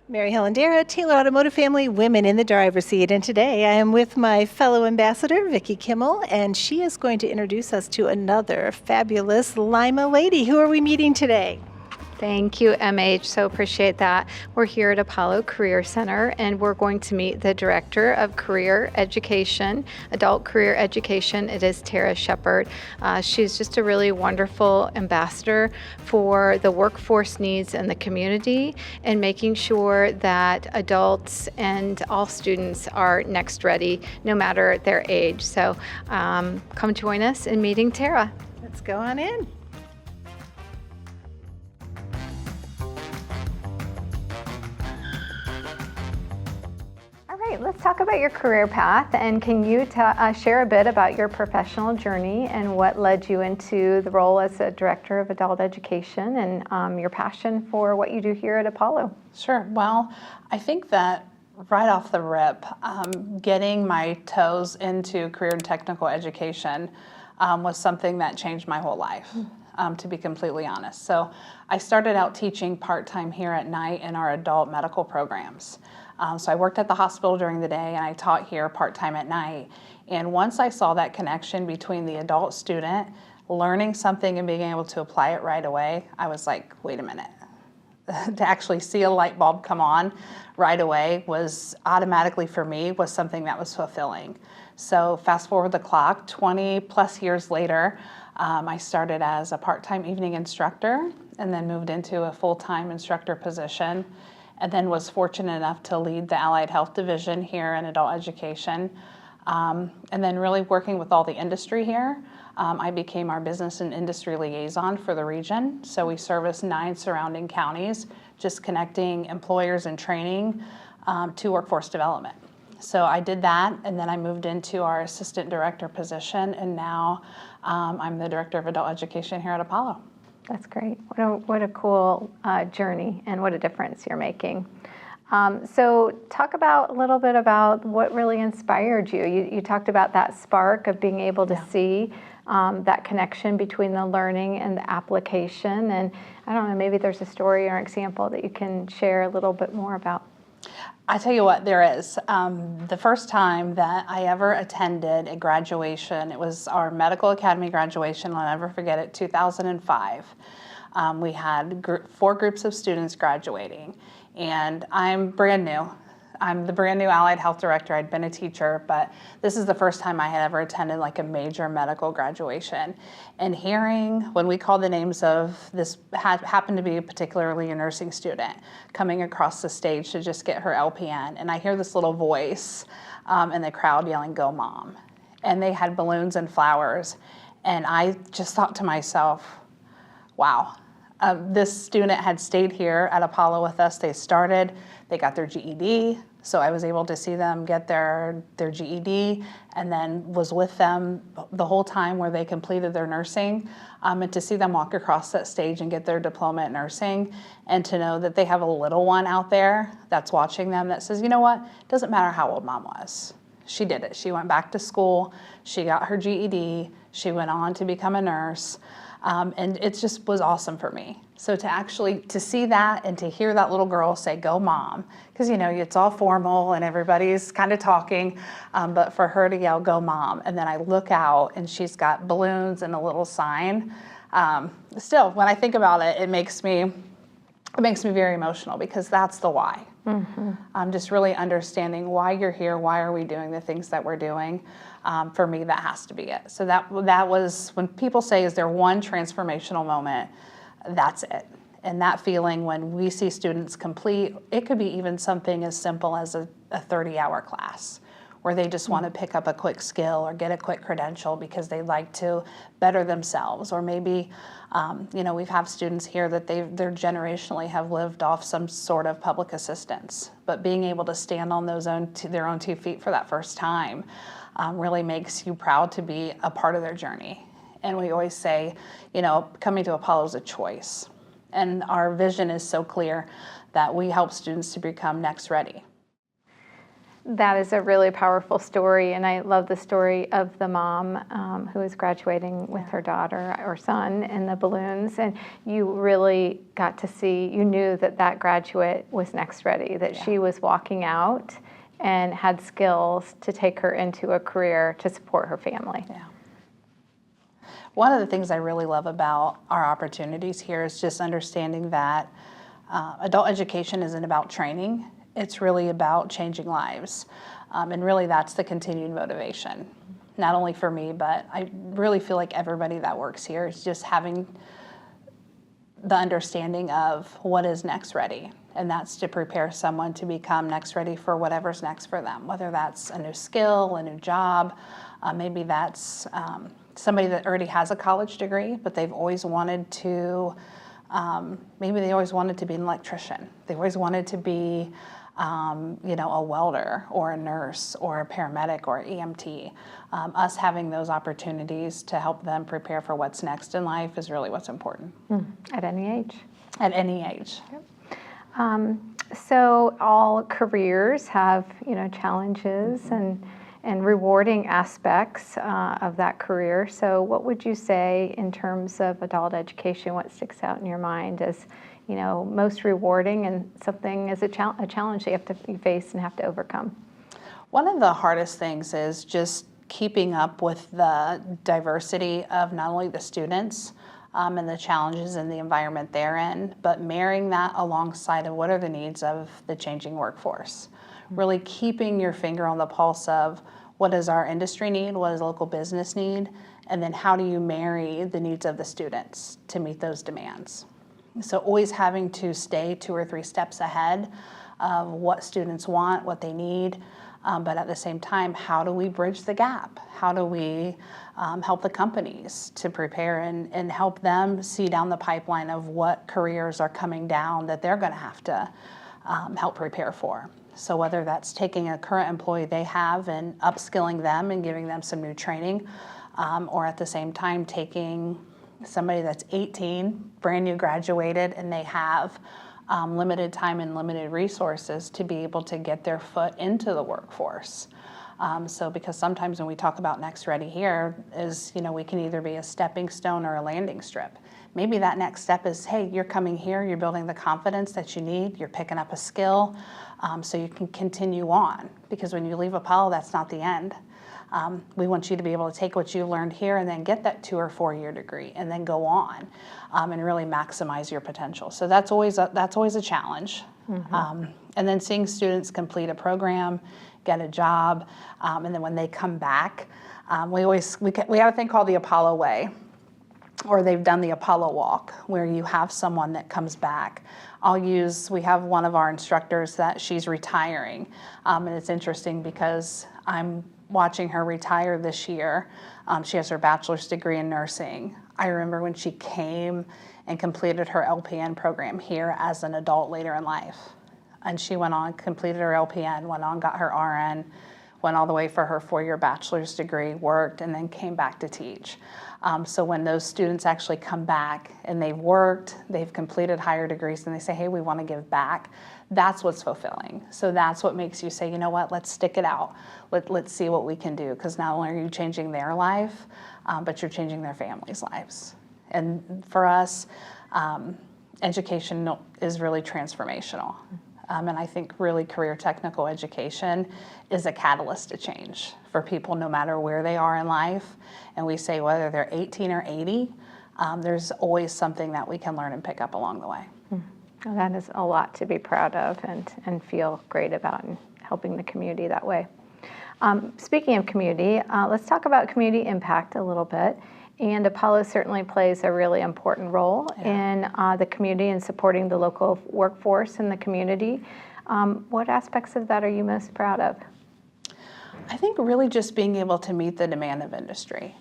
Mary Helen Dara, Taylor Automotive Family, Women in the Driver's Seat. And today I am with my fellow ambassador, Vicki Kimmel, and she is going to introduce us to another fabulous Lima lady. Who are we meeting today? Thank you, MH. So appreciate that. We're here at Apollo Career Center, and we're going to meet the Director of Career Education, Adult Career Education. It is Tara Shepard. She's just a really wonderful ambassador for the workforce needs in the community and making sure that adults and all students are next ready, no matter their age. So come join us in meeting Tara. Let's go on in. All right, let's talk about your career path, and can you share a bit about your professional journey and what led you into the role as a Director of Adult Education and your passion for what you do here at Apollo? Sure. Well, I think that right off the rip, getting my toes into career and technical education was something that changed my whole life, to be completely honest. So I started out teaching part-time here at night in our adult medical programs. So I worked at the hospital during the day and I taught here part-time at night. And once I saw that connection between the adult student learning something and being able to apply it right away, I was like, wait a minute. To actually see a light bulb come on right away was automatically, for me, was something that was fulfilling. So fast forward the clock, 20 plus years later, I started as a part-time evening instructor and then moved into a full-time instructor position, and then was fortunate enough to lead the Allied Health Division here in adult education. And then really working with all the industry here, I became our business and industry liaison for the region. So we service 9 surrounding counties, just connecting employers and training to workforce development. So I did that, and then I moved into our assistant director position, and now I'm the Director of Adult Education here at Apollo. That's great. What a cool journey, and what a difference you're making. So talk a little bit about what really inspired you. You talked about that spark of being able to see that connection between the learning and the application. And I don't know, maybe there's a story or example that you can share a little bit more about. I tell you what, there is. The first time that I ever attended a graduation, it was our medical academy graduation. I'll never forget it, 2005. We had 4 groups of students graduating, and I'm brand new. I'm the brand new Allied Health Director. I'd been a teacher, but this is the first time I had ever attended like a major medical graduation. And hearing, when we called the names of this, happened to be particularly a nursing student coming across the stage to just get her LPN, and I hear this little voice in the crowd yelling, "Go Mom." And they had balloons and flowers, and I just thought to myself, wow. This student had stayed here at Apollo with us. They got their GED, so I was able to see them get their GED, and then was with them the whole time where they completed their nursing, and to see them walk across that stage and get their diploma in nursing, and to know that they have a little one out there that's watching them that says, you know what, it doesn't matter how old Mom was. She did it. She went back to school, she got her GED, she went on to become a nurse. And it just was awesome for me. So to see that and to hear that little girl say, "Go Mom," because you know, it's all formal and everybody's kind of talking, but for her to yell, "Go Mom," and then I look out and she's got balloons and a little sign. Still, when I think about it, it makes me very emotional, because that's the why. Just really understanding why you're here, why are we doing the things that we're doing. For me, that has to be it. So that was, when people say, is there one transformational moment, that's it. And that feeling when we see students complete, it could be even something as simple as a 30-hour class, where they just want to pick up a quick skill or get a quick credential because they like to better themselves. Or maybe, we've had students here that they're generationally have lived off some sort of public assistance, but being able to stand on their own 2 feet for that first time really makes you proud to be a part of their journey. And we always say, coming to Apollo is a choice. And our vision is so clear that we help students to become next ready. That is a really powerful story, and I love the story of the mom who is graduating with her daughter or son in the balloons, and you really got to see, you knew that that graduate was next ready, that she was walking out and had skills to take her into a career to support her family. Yeah. One of the things I really love about our opportunities here is just understanding that adult education isn't about training. It's really about changing lives. And really that's the continued motivation, not only for me, but I really feel like everybody that works here is just having the understanding of what is next ready. And that's to prepare someone to become next ready for whatever's next for them, whether that's a new skill, a new job, maybe that's somebody that already has a college degree, but they've always wanted to, maybe they always wanted to be an electrician. They always wanted to be a welder or a nurse or a paramedic or EMT. Us having those opportunities to help them prepare for what's next in life is really what's important. At any age. At any age. Yep. So all careers have, challenges and rewarding aspects of that career. So what would you say in terms of adult education, what sticks out in your mind as most rewarding and something as a challenge that you have to face and have to overcome? One of the hardest things is just keeping up with the diversity of not only the students and the challenges in the environment they're in, but marrying that alongside of what are the needs of the changing workforce. Really keeping your finger on the pulse of what does our industry need, what does local business need, and then how do you marry the needs of the students to meet those demands. So always having to stay 2 or 3 steps ahead of what students want, what they need, but at the same time, how do we bridge the gap? How do we help the companies to prepare and help them see down the pipeline of what careers are coming down that they're going to have to help prepare for? So whether that's taking a current employee they have and upskilling them and giving them some new training, or at the same time taking somebody that's 18, brand new graduated, and they have limited time and limited resources to be able to get their foot into the workforce. So because sometimes when we talk about next ready here is, we can either be a stepping stone or a landing strip. Maybe that next step is, hey, you're coming here, you're building the confidence that you need, you're picking up a skill so you can continue on. Because when you leave Apollo, that's not the end. We want you to be able to take what you learned here and then get that 2 or 4 year degree and then go on and really maximize your potential. So that's always a challenge. And then seeing students complete a program, get a job, and then when they come back, we have a thing called the Apollo Way, or they've done the Apollo Walk, where you have someone that comes back. We have one of our instructors that she's retiring, and it's interesting because I'm watching her retire this year. She has her bachelor's degree in nursing. I remember when she came and completed her LPN program here as an adult later in life. And she went on, completed her LPN, went on, got her RN, went all the way for her 4-year bachelor's degree, worked, and then came back to teach. So when those students actually come back and they've worked, they've completed higher degrees, and they say, hey, we want to give back, that's what's fulfilling. So that's what makes you say, you know what, let's stick it out. Let's see what we can do, because not only are you changing their life, but you're changing their families' lives. And for us, education is really transformational. And I think really career technical education is a catalyst to change for people no matter where they are in life. And we say whether they're 18 or 80, there's always something that we can learn and pick up along the way. Well, that is a lot to be proud of and feel great about, and helping the community that way. Speaking of community, let's talk about community impact a little bit. And Apollo certainly plays a really important role in the community and supporting the local workforce in the community. What aspects of that are you most proud of? I think really just being able to meet the demand of industry.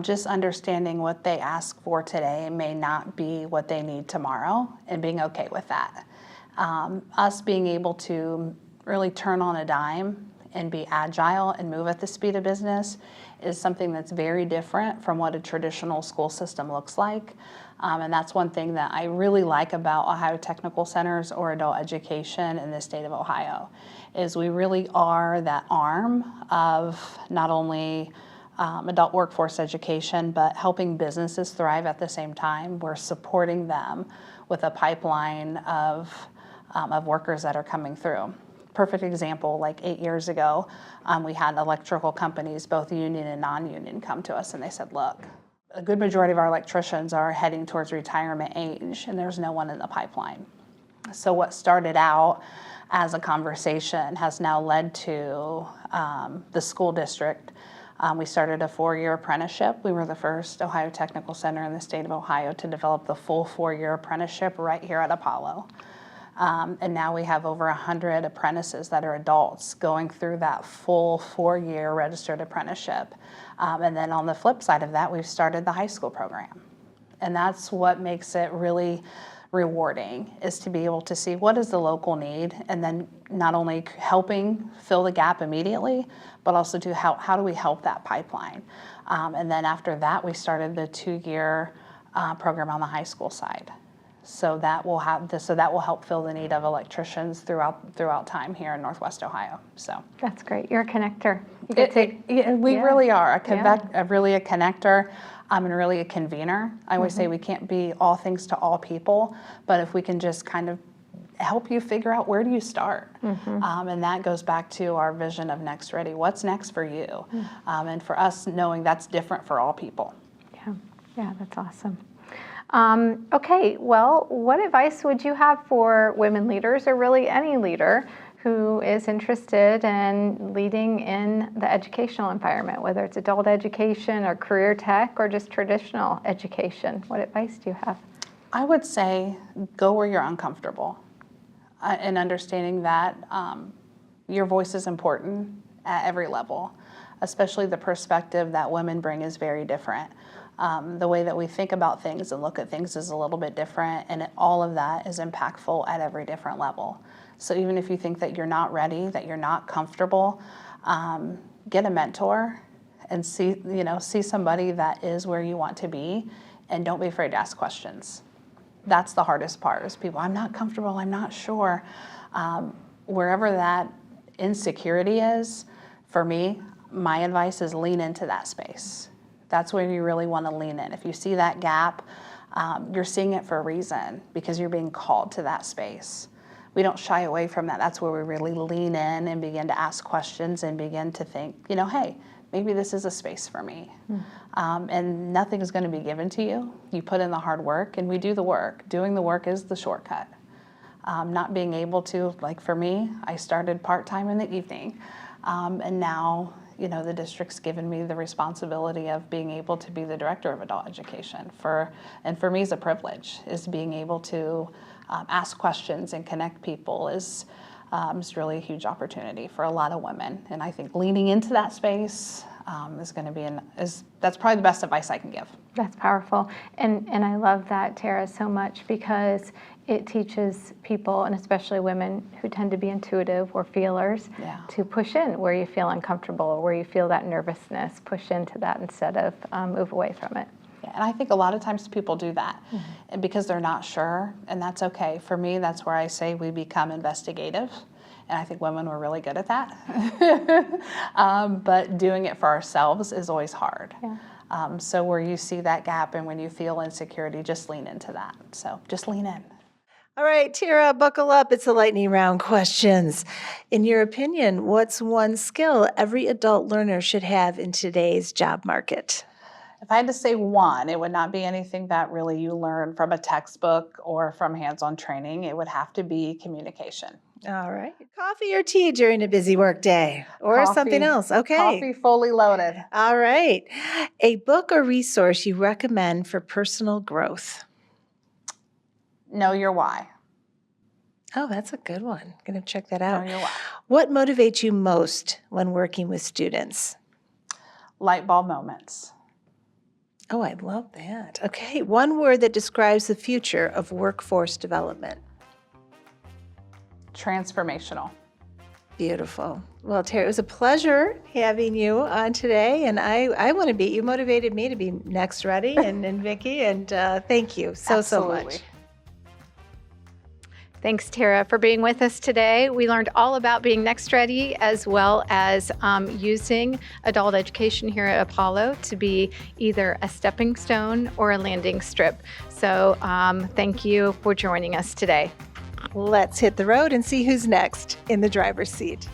Just understanding what they ask for today may not be what they need tomorrow, and being okay with that. Us being able to really turn on a dime and be agile and move at the speed of business is something that's very different from what a traditional school system looks like. And that's one thing that I really like about Ohio Technical Centers or adult education in the state of Ohio, is we really are that arm of not only adult workforce education, but helping businesses thrive at the same time. We're supporting them with a pipeline of workers that are coming through. Perfect example, like 8 years ago, we had electrical companies, both union and non-union, come to us and they said, look, a good majority of our electricians are heading towards retirement age and there's no one in the pipeline. So what started out as a conversation has now led to the school district. We started a 4-year apprenticeship. We were the first Ohio Technical Center in the state of Ohio to develop the full 4-year apprenticeship right here at Apollo. And now we have over 100 apprentices that are adults going through that full 4-year registered apprenticeship. And then on the flip side of that, we've started the high school program. And that's what makes it really rewarding, is to be able to see what is the local need, and then not only helping fill the gap immediately, but also to how do we help that pipeline. And then after that, we started the 2-year program on the high school side. So that will help fill the need of electricians throughout time here in Northwest Ohio. So That's great. You're a connector. we Yeah. really are really a connector, and really a convener. I always say we can't be all things to all people, but if we can just kind of help you figure out where do you start, and that goes back to our vision of Next Ready. What's next for you, and for us knowing that's different for all people. Yeah, that's awesome. Okay, well, what advice would you have for women leaders, or really any leader who is interested in leading in the educational environment, whether it's adult education or career tech or just traditional education? What advice do you have? I would say go where you're uncomfortable, and understanding that your voice is important at every level, especially the perspective that women bring is very different. The way that we think about things and look at things is a little bit different, and all of that is impactful at every different level. So even if you think that you're not ready, that you're not comfortable, get a mentor and see somebody that is where you want to be, and don't be afraid to ask questions. That's the hardest part, is people, I'm not comfortable, I'm not sure. Wherever that insecurity is, for me, my advice is lean into that space. That's where you really want to lean in. If you see that gap, you're seeing it for a reason, because you're being called to that space. We don't shy away from that. That's where we really lean in and begin to ask questions and begin to think, hey, maybe this is a space for me. And nothing is going to be given to you. You put in the hard work, and we do the work. Doing the work is the shortcut. Not being able to, like for me, I started part-time in the evening, and now the district's given me the responsibility of being able to be the director of adult education. And for me, it's a privilege, is being able to ask questions and connect people is really a huge opportunity for a lot of women. And I think leaning into that space is going to be that's probably the best advice I can give. That's powerful. And I love that, Tara, so much, because it teaches people, and especially women who tend to be intuitive or feelers, to push in where you feel uncomfortable or where you feel that nervousness, push into that instead of move away from it. Yeah, and I think a lot of times people do that and because they're not sure, and that's okay. For me, that's where I say we become investigative. And I think women were really good at that. But doing it for ourselves is always hard. Yeah. So where you see that gap and when you feel insecurity, just lean into that. So just lean in. All right, Tara, buckle up. It's a lightning round questions. In your opinion, what's one skill every adult learner should have in today's job market? If I had to say one, it would not be anything that really you learn from a textbook or from hands-on training. It would have to be communication. All right. Coffee or tea during a busy work day, or something else? Okay. Coffee fully loaded. All right. A book or resource you recommend for personal growth? Know your why. Oh, that's a good one. Going to check that out. Know your why. What motivates you most when working with students? Light bulb moments. Oh, I love that. Okay. One word that describes the future of workforce development. Transformational. Beautiful. Well, Tara, it was a pleasure having you on today, and I want to be, you motivated me to be next ready, and Vicki, and thank you so Absolutely. much. Thanks, Tara, for being with us today. We learned all about being next ready, as well as using adult education here at Apollo to be either a stepping stone or a landing strip. So thank you for joining us today. Let's hit the road and see who's next in the driver's seat.